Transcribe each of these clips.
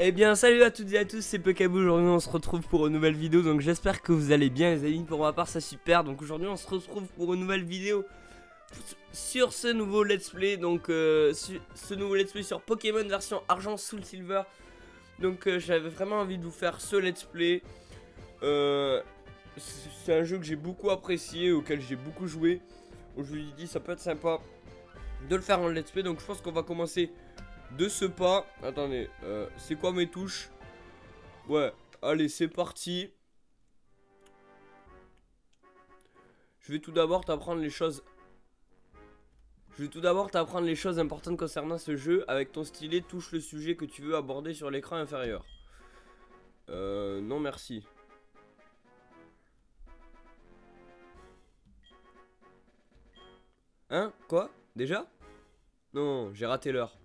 Eh bien salut à toutes et à tous, c'est Pokabou. Aujourd'hui on se retrouve pour une nouvelle vidéo. Donc j'espère que vous allez bien les amis. Pour ma part ça super. Donc aujourd'hui on se retrouve pour une nouvelle vidéo sur ce nouveau let's play. Donc ce nouveau let's play sur Pokémon version argent soul silver. Donc j'avais vraiment envie de vous faire ce let's play. C'est un jeu que j'ai beaucoup apprécié, auquel j'ai beaucoup joué. Donc je me suis dit ça peut être sympa de le faire en let's play. Donc je pense qu'on va commencer de ce pas. Attendez, c'est quoi mes touches? Ouais, allez, c'est parti. Je vais tout d'abord t'apprendre les choses. Importantes concernant ce jeu. Avec ton stylet, touche le sujet que tu veux aborder sur l'écran inférieur. Non merci. Hein? Quoi? Déjà? Non, j'ai raté l'heure.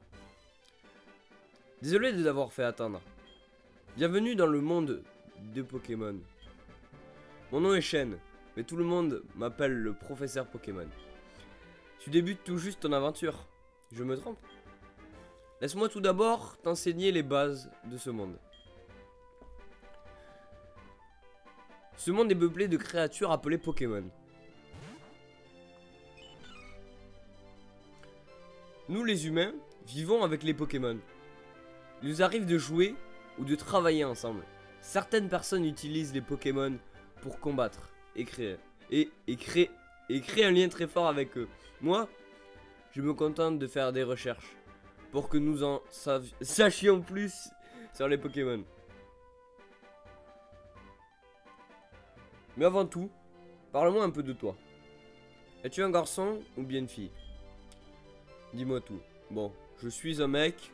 Désolé de t'avoir fait attendre. Bienvenue dans le monde de Pokémon. Mon nom est Shen, mais tout le monde m'appelle le professeur Pokémon. Tu débutes tout juste ton aventure. Je me trompe? Laisse-moi tout d'abord t'enseigner les bases de ce monde. Ce monde est peuplé de créatures appelées Pokémon. Nous les humains vivons avec les Pokémon. Il nous arrive de jouer ou de travailler ensemble. Certaines personnes utilisent les Pokémon pour combattre et créer un lien très fort avec eux. Moi, je me contente de faire des recherches pour que nous en sachions plus sur les Pokémon. Mais avant tout, parle-moi un peu de toi. Es-tu un garçon ou bien une fille? Dis-moi tout. Bon, je suis un mec.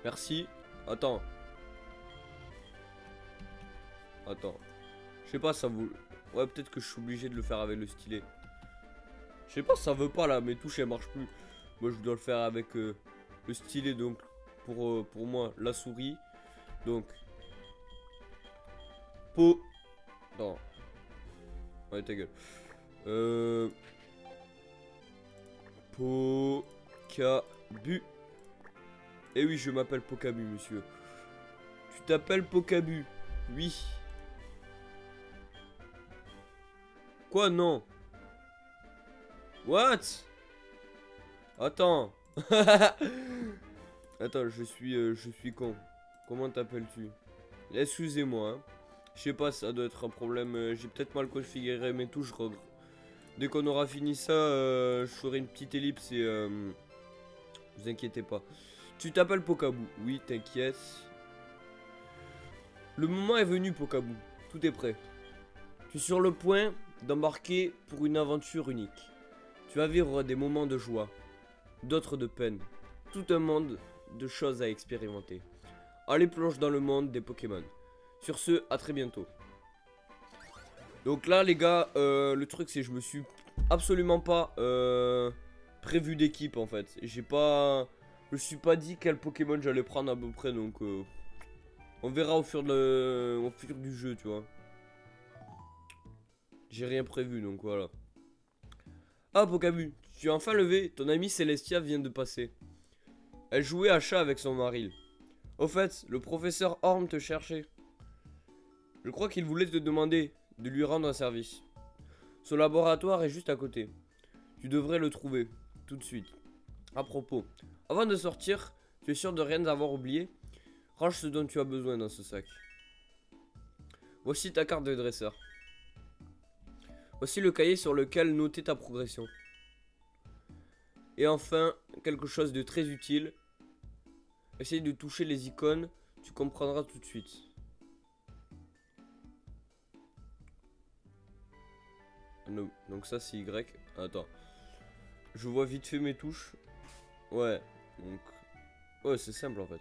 Merci. Attends. Je sais pas, ça vous... Ouais, peut-être que je suis obligé de le faire avec le stylet. Je sais pas, ça veut pas là, mes touches elles marchent plus. Moi je dois le faire avec le stylet, donc pour moi, la souris. Donc... Non. Ouais, ta gueule. Pokabu. Eh oui, je m'appelle Pokabu, monsieur. Tu t'appelles Pokabu? Oui. Quoi, non? What? Attends. Attends, je suis con. Comment t'appelles-tu? Excusez-moi, hein. Je sais pas, ça doit être un problème. J'ai peut-être mal configuré mes touches. Dès qu'on aura fini ça, je ferai une petite ellipse et vous inquiétez pas. Tu t'appelles Pokabu? Oui, t'inquiète. Le moment est venu, Pokabu. Tout est prêt. Tu es sur le point d'embarquer pour une aventure unique. Tu vas vivre des moments de joie, d'autres de peine. Tout un monde de choses à expérimenter. Allez, plonge dans le monde des Pokémon. Sur ce, à très bientôt. Donc là, les gars, le truc c'est que je me suis absolument pas prévu d'équipe en fait. Je me suis pas dit quel Pokémon j'allais prendre à peu près, donc on verra au fur du jeu, tu vois. J'ai rien prévu, donc voilà. Ah, Pokabu, tu es enfin levé. Ton amie Celestia vient de passer. Elle jouait à chat avec son mari. Au fait, le professeur Orm te cherchait. Je crois qu'il voulait te demander de lui rendre un service. Son laboratoire est juste à côté. Tu devrais le trouver tout de suite. À propos, avant de sortir, tu es sûr de rien avoir oublié? Range ce dont tu as besoin dans ce sac. Voici ta carte de dresseur. Voici le cahier sur lequel noter ta progression. Et enfin, quelque chose de très utile. Essaye de toucher les icônes, tu comprendras tout de suite. No. Donc ça c'est Y. Attends. Je vois vite fait mes touches. Ouais. Donc... Ouais, c'est simple en fait.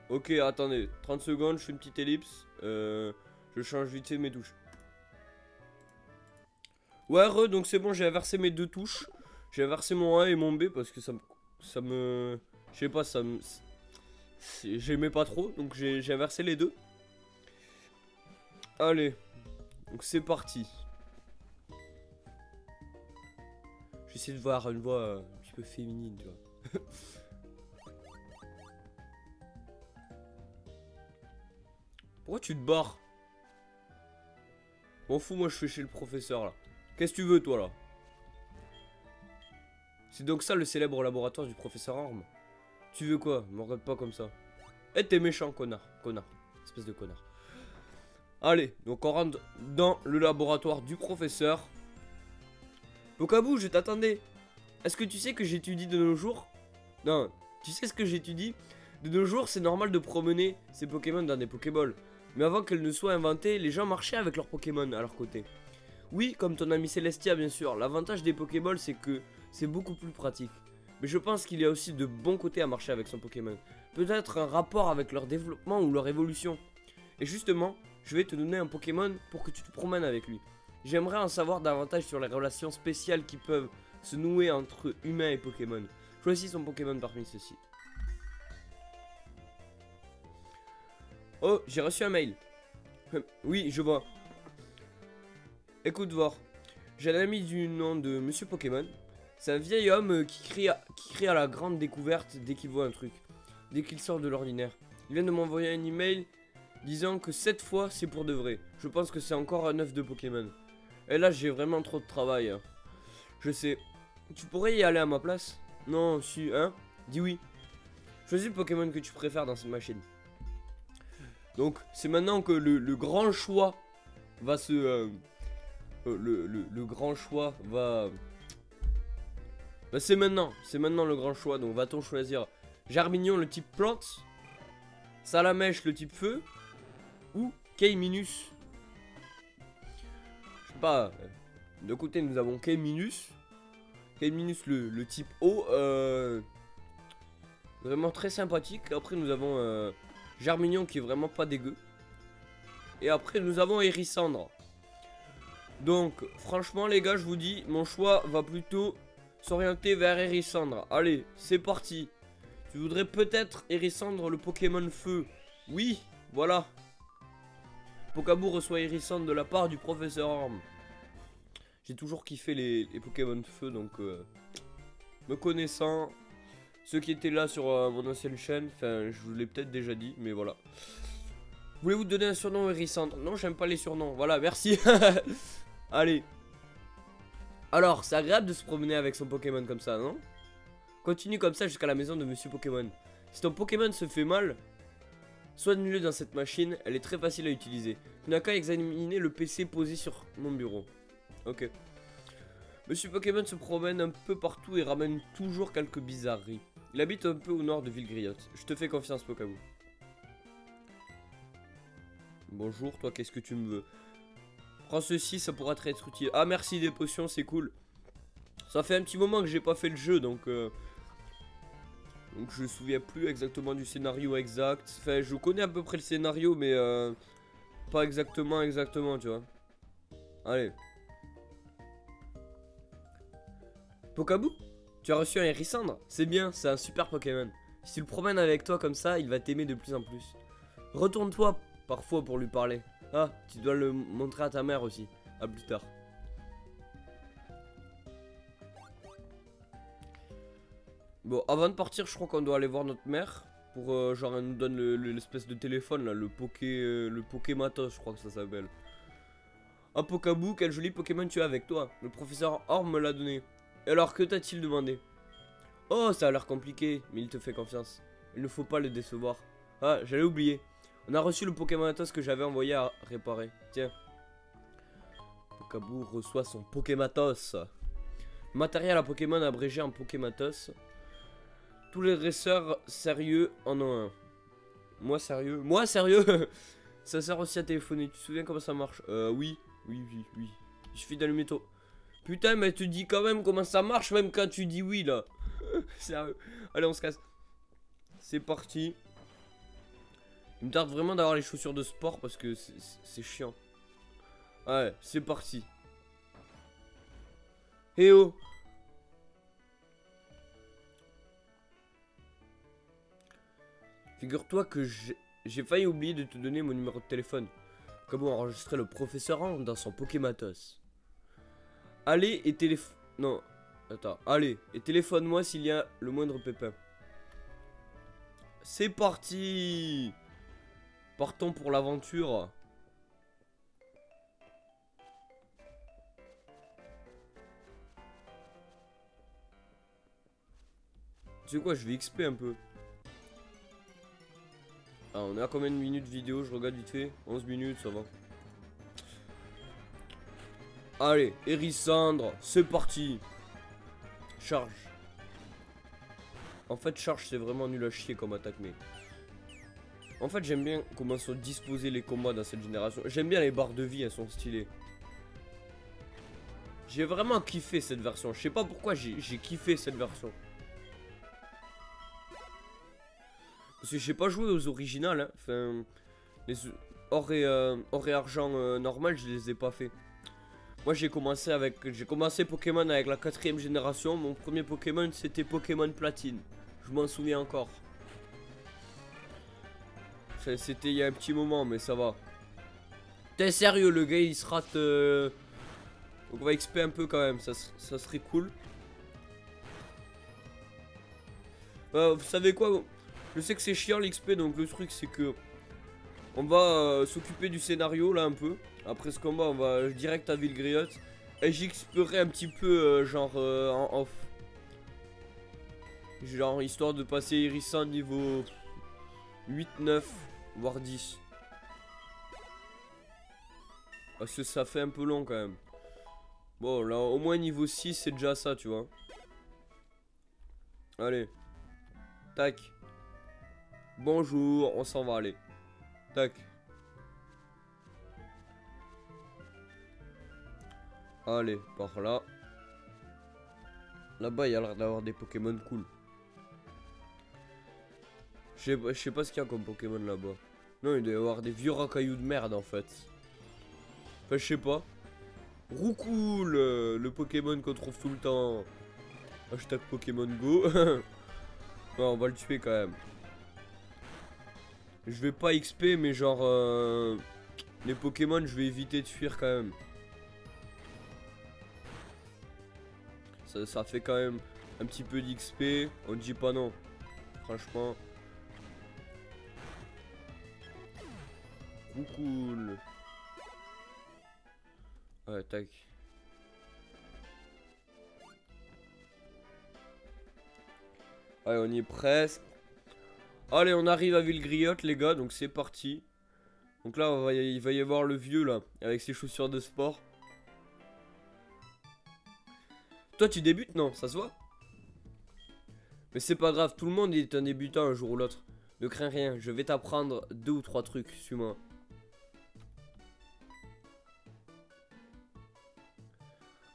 Ok, attendez. 30 secondes, je fais une petite ellipse. Je change vite fait mes touches. Ouais, donc c'est bon, j'ai inversé mes deux touches. J'ai inversé mon A et mon B parce que ça me... Je sais pas, j'aimais pas trop, donc j'ai inversé les deux. Allez, donc c'est parti. J'essaie de voir une voix un petit peu féminine, tu vois. Pourquoi tu te barres? M'en fous, moi je suis chez le professeur là. Qu'est-ce que tu veux toi là? C'est donc ça le célèbre laboratoire du professeur Orme. Tu veux quoi? Me regarde pas comme ça. Eh, t'es méchant, connard. Connard. Espèce de connard. Allez, donc on rentre dans le laboratoire du professeur. Pokabou, je t'attendais. Est-ce que tu sais que j'étudie de nos jours? Non, tu sais ce que j'étudie? De nos jours, c'est normal de promener ces Pokémon dans des Pokéballs. Mais avant qu'elles ne soient inventées, les gens marchaient avec leurs Pokémon à leur côté. Oui, comme ton ami Celestia, bien sûr. L'avantage des Pokéballs, c'est que c'est beaucoup plus pratique. Mais je pense qu'il y a aussi de bons côtés à marcher avec son Pokémon. Peut-être un rapport avec leur développement ou leur évolution. Et justement, je vais te donner un Pokémon pour que tu te promènes avec lui. J'aimerais en savoir davantage sur les relations spéciales qui peuvent se nouer entre humains et Pokémon. Choisis son Pokémon parmi ceux-ci. Oh, j'ai reçu un mail. Oui, je vois. Écoute voir. J'ai un ami du nom de Monsieur Pokémon. C'est un vieil homme qui crie à la grande découverte dès qu'il voit un truc. Dès qu'il sort de l'ordinaire. Il vient de m'envoyer un email disant que cette fois c'est pour de vrai. Je pense que c'est encore un œuf de Pokémon. Et là j'ai vraiment trop de travail. Hein. Je sais. Tu pourrais y aller à ma place? Non, si, hein? Dis oui. Choisis le Pokémon que tu préfères dans cette machine. Donc c'est maintenant que le grand choix va se... le grand choix va... Bah c'est maintenant le grand choix. Donc va-t-on choisir Germignon le type plante, Salamèche le type feu ou K-Minus? Je sais pas. De côté nous avons K-Minus. K-Minus le type eau. Vraiment très sympathique. Après nous avons Germignon qui est vraiment pas dégueu. Et après nous avons Hérissandre. Donc franchement les gars je vous dis, mon choix va plutôt s'orienter vers Hérissandre. Allez, c'est parti. Tu voudrais peut-être Hérissandre le Pokémon feu? Oui, voilà. Pokabou reçoit Hérissandre de la part du professeur Orme. J'ai toujours kiffé les Pokémon feu, donc me connaissant, ceux qui étaient là sur mon ancienne chaîne, enfin je vous l'ai peut-être déjà dit, mais voilà. Voulez-vous donner un surnom Hérissandre? Non, j'aime pas les surnoms, voilà, merci. Allez. Alors, c'est agréable de se promener avec son Pokémon comme ça, non? Continue comme ça jusqu'à la maison de Monsieur Pokémon. Si ton Pokémon se fait mal, soigne-le dans cette machine, elle est très facile à utiliser. Tu n'as qu'à examiner le PC posé sur mon bureau. Ok. Monsieur Pokémon se promène un peu partout et ramène toujours quelques bizarreries. Il habite un peu au nord de Villegriotte. Je te fais confiance, Pokabou. Bonjour, toi, qu'est-ce que tu me veux? Prends ceci, ça pourra te être utile. Ah, merci des potions, c'est cool. Ça fait un petit moment que j'ai pas fait le jeu, donc je me souviens plus exactement du scénario exact. Enfin, je connais à peu près le scénario, mais pas exactement, tu vois. Allez. Pokabou, tu as reçu un Hérissandre? C'est bien, c'est un super Pokémon. Si tu le promènes avec toi comme ça, il va t'aimer de plus en plus. Retourne-toi parfois pour lui parler. Ah, tu dois le montrer à ta mère aussi. À plus tard. Bon, avant de partir, je crois qu'on doit aller voir notre mère. Pour genre, elle nous donne l'espèce de téléphone là, le Pokématos, je crois que ça s'appelle. Ah, Pokabou, quel joli Pokémon tu as avec toi. Le professeur Orme me l'a donné. Et alors, que t'a-t-il demandé? Oh, ça a l'air compliqué, mais il te fait confiance. Il ne faut pas le décevoir. Ah, j'allais oublier. On a reçu le Pokématos que j'avais envoyé à réparer. Tiens. Pokabou reçoit son Pokématos. Matériel à Pokémon abrégé en Pokématos. Tous les dresseurs sérieux en ont un. Moi sérieux? Moi sérieux? Ça sert aussi à téléphoner. Tu te souviens comment ça marche? Oui. Oui. Il suffit d'allumer ton... Putain, mais tu dis quand même comment ça marche, même quand tu dis oui, là. Sérieux. Allez, on se casse. C'est parti. Il me tarde vraiment d'avoir les chaussures de sport parce que c'est chiant. Ouais, c'est parti. Eh oh. Figure-toi que j'ai failli oublier de te donner mon numéro de téléphone. Comment enregistrer le professeur Orme dans son Pokématos. Allez et téléphone... Non, attends. Allez et téléphone-moi s'il y a le moindre pépin. C'est parti. Partons pour l'aventure. Tu sais quoi, je vais XP un peu. Ah, on est à combien de minutes vidéo? Je regarde vite fait. 11 minutes, ça va. Allez, Hérissandre, c'est parti. Charge. En fait, charge, c'est vraiment nul à chier comme attaque, mais... En fait, j'aime bien comment sont disposés les combats dans cette génération. J'aime bien les barres de vie, elles sont stylées. J'ai vraiment kiffé cette version. Je sais pas pourquoi j'ai kiffé cette version. Parce que j'ai pas joué aux originales. Hein. Enfin, les or et argent normal, je les ai pas fait. Moi, j'ai commencé Pokémon avec la 4ème génération. Mon premier Pokémon, c'était Pokémon Platine. Je m'en souviens encore. C'était il y a un petit moment, mais ça va. T'es sérieux, le gars, il se rate... Donc on va XP un peu quand même, ça serait cool. Vous savez quoi? Je sais que c'est chiant l'XP, donc le truc c'est que... On va s'occuper du scénario là un peu. Après ce combat, on va direct à Villegriotte. Et j'XPerai un petit peu genre en off. Genre histoire de passer Hérissandre niveau 8, 9, voire 10. Parce que ça fait un peu long quand même. Bon là au moins niveau 6 c'est déjà ça tu vois. Allez. Tac. Bonjour, on s'en va aller. Tac. Allez, par là. Là-bas, il y a l'air d'avoir des Pokémon cool. Je sais pas ce qu'il y a comme Pokémon là-bas. Non, il doit y avoir des vieux racailloux de merde en fait. Enfin, je sais pas. Roucoule, le Pokémon qu'on trouve tout le temps. Hashtag Pokémon Go. Ouais, on va le tuer quand même. Je vais pas XP, mais genre... les Pokémon, je vais éviter de fuir quand même. Ça fait quand même un petit peu d'XP. On dit pas non. Franchement. Cool. Ouais, tac. Ouais, on y est presque. Allez, on arrive à Villegriotte, les gars. Donc c'est parti. Donc là, il va y avoir le vieux, là. Avec ses chaussures de sport. Toi, tu débutes? Non, ça se voit. Mais c'est pas grave. Tout le monde est un débutant un jour ou l'autre. Ne crains rien. Je vais t'apprendre 2 ou 3 trucs. Suis-moi.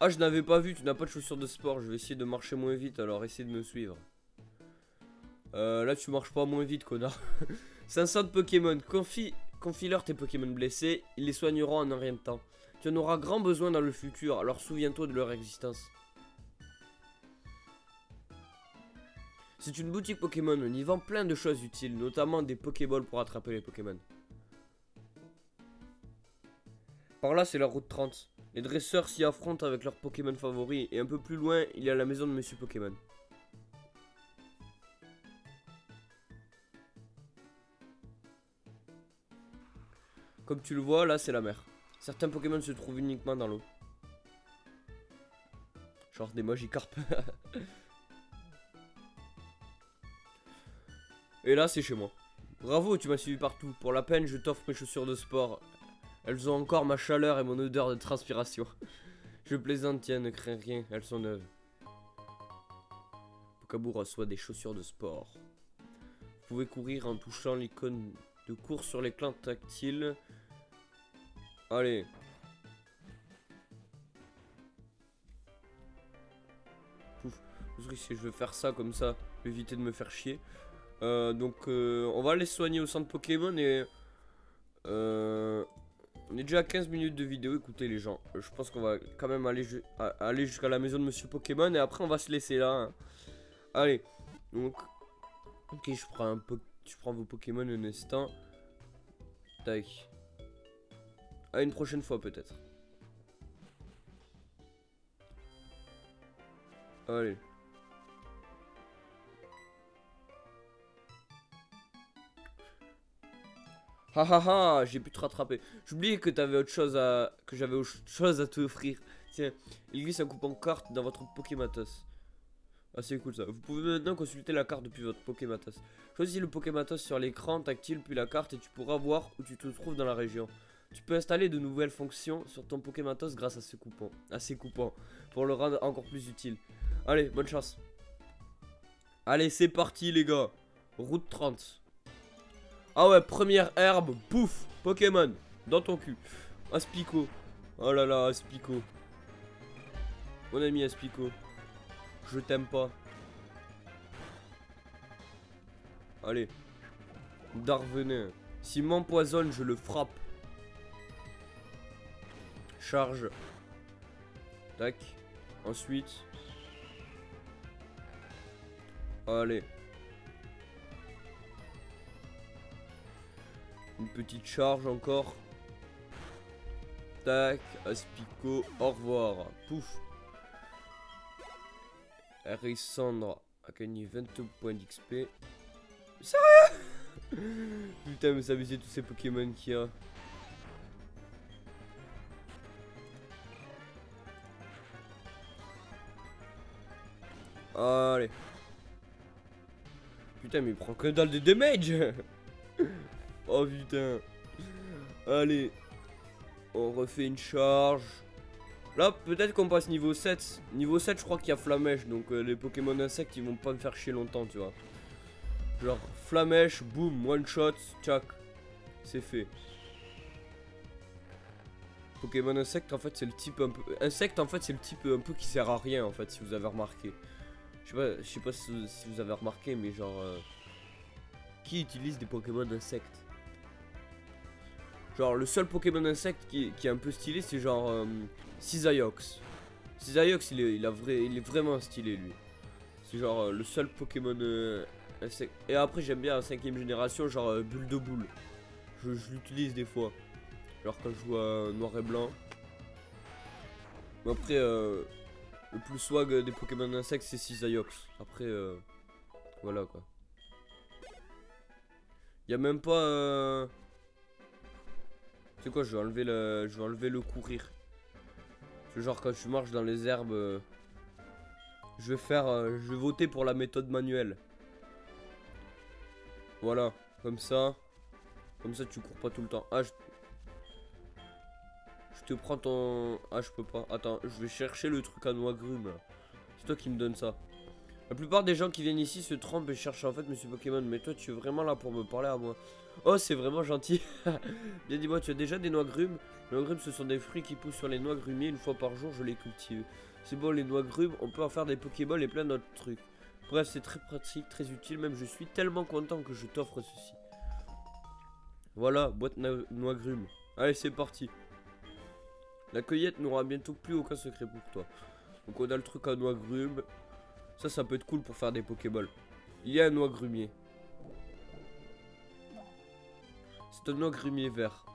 Ah, je n'avais pas vu, tu n'as pas de chaussures de sport. Je vais essayer de marcher moins vite, alors essaye de me suivre. Là, tu marches pas moins vite, connard. 500 de Pokémon. Confie-leur tes Pokémon blessés. Ils les soigneront en un rien de temps. Tu en auras grand besoin dans le futur, alors souviens-toi de leur existence. C'est une boutique Pokémon. On y vend plein de choses utiles, notamment des Pokéballs pour attraper les Pokémon. Par là, c'est la route 30. Les dresseurs s'y affrontent avec leurs Pokémon favoris. Et un peu plus loin, il y a la maison de Monsieur Pokémon. Comme tu le vois, là, c'est la mer. Certains Pokémon se trouvent uniquement dans l'eau. Genre des Magikarp. Et là, c'est chez moi. Bravo, tu m'as suivi partout. Pour la peine, je t'offre mes chaussures de sport. Elles ont encore ma chaleur et mon odeur de transpiration. Je plaisante, tiens, ne crains rien, elles sont neuves. Pokabu reçoit des chaussures de sport. Vous pouvez courir en touchant l'icône de course sur l'écran tactile. Allez. Pouf. Si je veux faire ça comme ça, éviter de me faire chier. On va aller soigner au centre Pokémon et... on est déjà à 15 minutes de vidéo, écoutez les gens. Je pense qu'on va quand même aller jusqu'à la maison de Monsieur Pokémon et après on va se laisser là. Hein. Allez, donc... Ok, je prends vos Pokémon un instant. Tac. À une prochaine fois peut-être. Allez. Ha ha ha, j'ai pu te rattraper. J'oubliais que t'avais autre chose à... que j'avais autre chose à t'offrir. Tiens, il glisse un coupon carte dans votre Pokématos. Ah c'est cool ça. Vous pouvez maintenant consulter la carte depuis votre Pokématos. Choisis le Pokématos sur l'écran tactile puis la carte et tu pourras voir où tu te trouves dans la région. Tu peux installer de nouvelles fonctions sur ton Pokématos grâce à ces coupons pour le rendre encore plus utile. Allez, bonne chance. Allez, c'est parti les gars. Route 30. Ah ouais, première herbe, pouf, Pokémon, dans ton cul. Aspico. Oh là là, Aspico. Mon ami Aspico. Je t'aime pas. Allez. Darvenin. S'il m'empoisonne, je le frappe. Charge. Tac. Ensuite. Allez. Une petite charge encore. Tac. Aspico. Au revoir. Pouf. Harissandre a gagné 22 points d'XP. Sérieux? Putain, mais ça amusait tous ces Pokémon qu'il y a. Allez. Putain, mais il prend que dalle de damage. Oh putain. Allez. On refait une charge. Là, peut-être qu'on passe niveau 7. Niveau 7, je crois qu'il y a Flamèche. Donc les Pokémon insectes, ils vont pas me faire chier longtemps, tu vois. Genre, Flamèche, boum, one shot, tchac. C'est fait. Pokémon insecte, en fait, c'est le type un peu... Insecte, en fait, c'est le type un peu qui sert à rien, en fait, si vous avez remarqué. Je sais pas si vous avez remarqué, mais genre... qui utilise des Pokémon insectes? Genre, le seul Pokémon insecte qui est un peu stylé, c'est genre... Cisaiox. Cisaiox, il est vraiment stylé, lui. C'est genre le seul Pokémon insecte. Et après, j'aime bien la 5ème génération, genre Bulle de Boule. Je l'utilise des fois. Genre quand je joue à noir et blanc. Mais après, le plus swag des Pokémon insectes, c'est Cisaiox. Après, voilà quoi. Y a même pas... C'est quoi, je vais enlever le courir. Genre quand tu marches dans les herbes, je vais voter pour la méthode manuelle. Voilà, comme ça tu cours pas tout le temps. Ah, je te prends ton... Ah, je peux pas. Attends, je vais chercher le truc à noix grume. C'est toi qui me donne ça. La plupart des gens qui viennent ici se trompent et cherchent en fait Monsieur Pokémon. Mais toi, tu es vraiment là pour me parler à moi. Oh, c'est vraiment gentil. Bien, dis-moi, tu as déjà des noix grumes? Les noix grumes, ce sont des fruits qui poussent sur les noix grumiers. Une fois par jour, je les cultive. C'est bon, les noix grumes, on peut en faire des Pokéballs et plein d'autres trucs. Bref, c'est très pratique, très utile. Même, je suis tellement content que je t'offre ceci. Voilà, boîte noix grumes. Allez, c'est parti. La cueillette n'aura bientôt plus aucun secret pour toi. Donc, on a le truc à noix grumes. Ça peut être cool pour faire des Pokéballs. Il y a un noix grumier. C'est un noix grumier vert.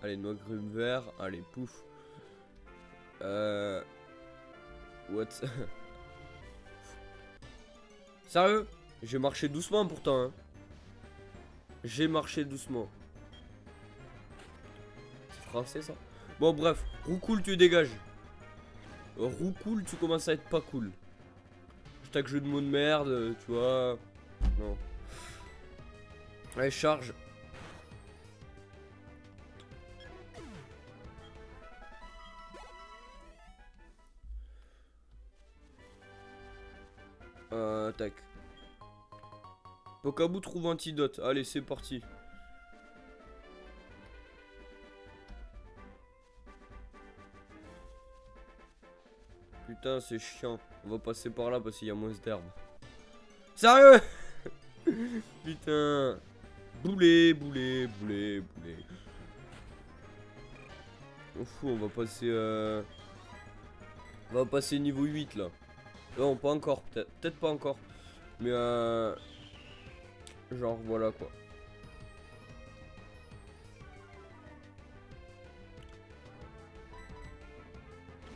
Allez, noix grume vert. Allez, pouf. What? Sérieux? J'ai marché doucement pourtant, hein. J'ai marché doucement. C'est français ça? Bon bref, Roucoule tu dégages. Roucoule tu commences à être pas cool. Hashtag jeu de mots de merde, tu vois. Non. Allez, charge. Tac. Pokabou trouve antidote. Allez, c'est parti. Putain, c'est chiant. On va passer par là parce qu'il y a moins d'herbe. Sérieux? Putain. Boulet. On fout, on va passer... On va passer niveau 8 là. Non, pas encore, peut-être pas encore. Mais genre voilà quoi.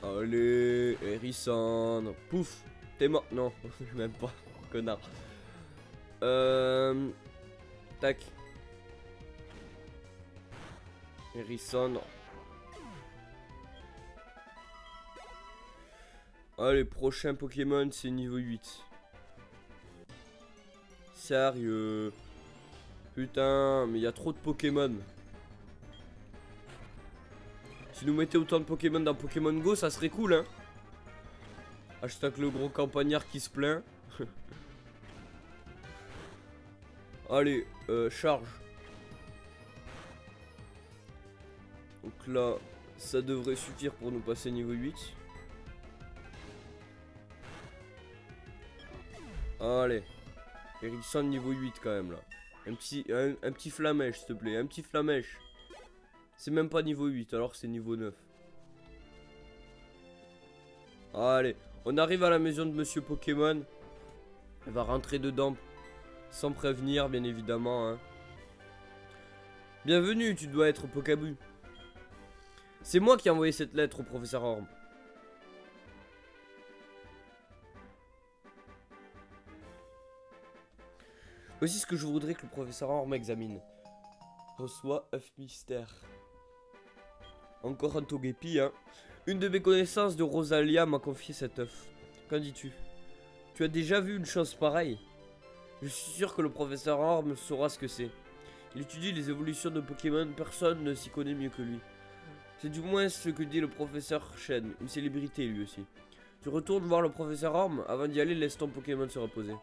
Allez, Hérissandre. Pouf, t'es mort. Non, même pas, connard. Tac. Hérissandre. Allez, prochain Pokémon, c'est niveau 8. Sérieux. Putain, mais il y a trop de Pokémon. Si nous mettez autant de Pokémon dans Pokémon Go, ça serait cool, hein. Hashtag le gros campagnard qui se plaint. Allez, charge. Donc là, ça devrait suffire pour nous passer niveau 8. Allez. Ericsson niveau 8 quand même là. Un petit flamèche s'il te plaît. Un petit flamèche. C'est même pas niveau 8 alors que c'est niveau 9. Allez. On arrive à la maison de Monsieur Pokémon. Elle va rentrer dedans sans prévenir bien évidemment. Hein. Bienvenue, tu dois être Pokabu. C'est moi qui ai envoyé cette lettre au professeur Orm. Voici ce que je voudrais que le professeur Orm examine. Reçoit œuf mystère. Encore un Togepi, hein. Une de mes connaissances de Rosalia m'a confié cet œuf. Qu'en dis-tu? Tu as déjà vu une chose pareille? Je suis sûr que le professeur Orm saura ce que c'est. Il étudie les évolutions de Pokémon, personne ne s'y connaît mieux que lui. C'est du moins ce que dit le professeur Shen, une célébrité lui aussi. Tu retournes voir le professeur Orm, avant d'y aller, laisse ton Pokémon se reposer.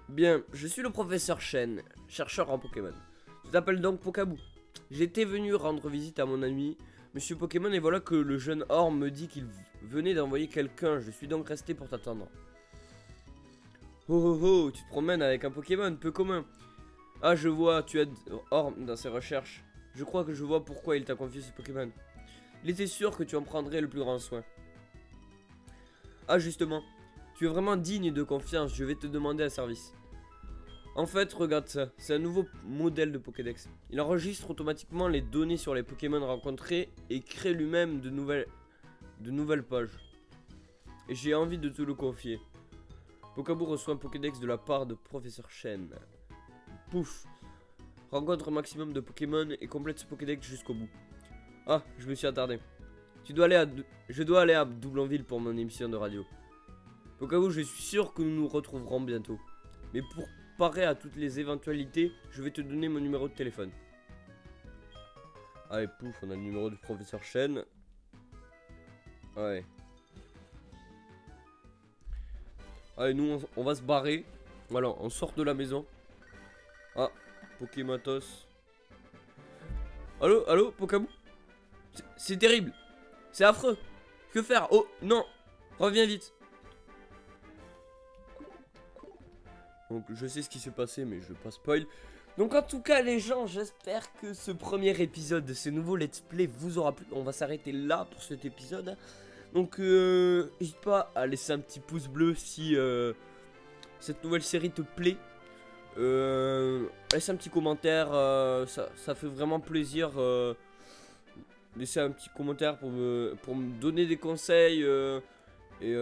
Bien, je suis le professeur Shen, chercheur en Pokémon. Je t'appelle donc Pokabu. J'étais venu rendre visite à mon ami, Monsieur Pokémon, et voilà que le jeune Orm me dit qu'il venait d'envoyer quelqu'un. Je suis donc resté pour t'attendre. Oh oh oh, tu te promènes avec un Pokémon peu commun. Ah, je vois, tu aides Orm dans ses recherches. Je crois que je vois pourquoi il t'a confié ce Pokémon. Il était sûr que tu en prendrais le plus grand soin. Ah, justement, tu es vraiment digne de confiance, je vais te demander un service. En fait, regarde ça, c'est un nouveau modèle de Pokédex. Il enregistre automatiquement les données sur les Pokémon rencontrés et crée lui-même de nouvelles pages. Et j'ai envie de te le confier. Pokabu reçoit un Pokédex de la part de Professeur Shen. Pouf. Rencontre un maximum de Pokémon et complète ce Pokédex jusqu'au bout. Ah, je me suis attardé. Je dois aller à Doublonville pour mon émission de radio. Pokabu, je suis sûr que nous nous retrouverons bientôt. Mais pour parer à toutes les éventualités, je vais te donner mon numéro de téléphone. Allez, pouf, on a le numéro du Professeur Shen. Ouais. Allez, nous, on va se barrer. Voilà, on sort de la maison. Ah, Pokématos. Allô, allô, Pokabu? C'est terrible. C'est affreux. Que faire? Oh, non. Reviens vite. Donc, je sais ce qui s'est passé, mais je vais pas spoil. Donc, en tout cas, les gens, j'espère que ce premier épisode de ce nouveau let's play vous aura plu. On va s'arrêter là pour cet épisode. Donc, n'hésite pas à laisser un petit pouce bleu si cette nouvelle série te plaît. Laisse un petit commentaire, ça fait vraiment plaisir. Laissez un petit commentaire pour me donner des conseils et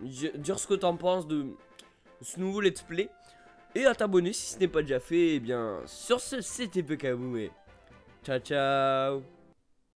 dire ce que t'en penses de ce nouveau let's play. Et à t'abonner si ce n'est pas déjà fait. Et bien, sur ce, c'était Pokabu et ciao ciao.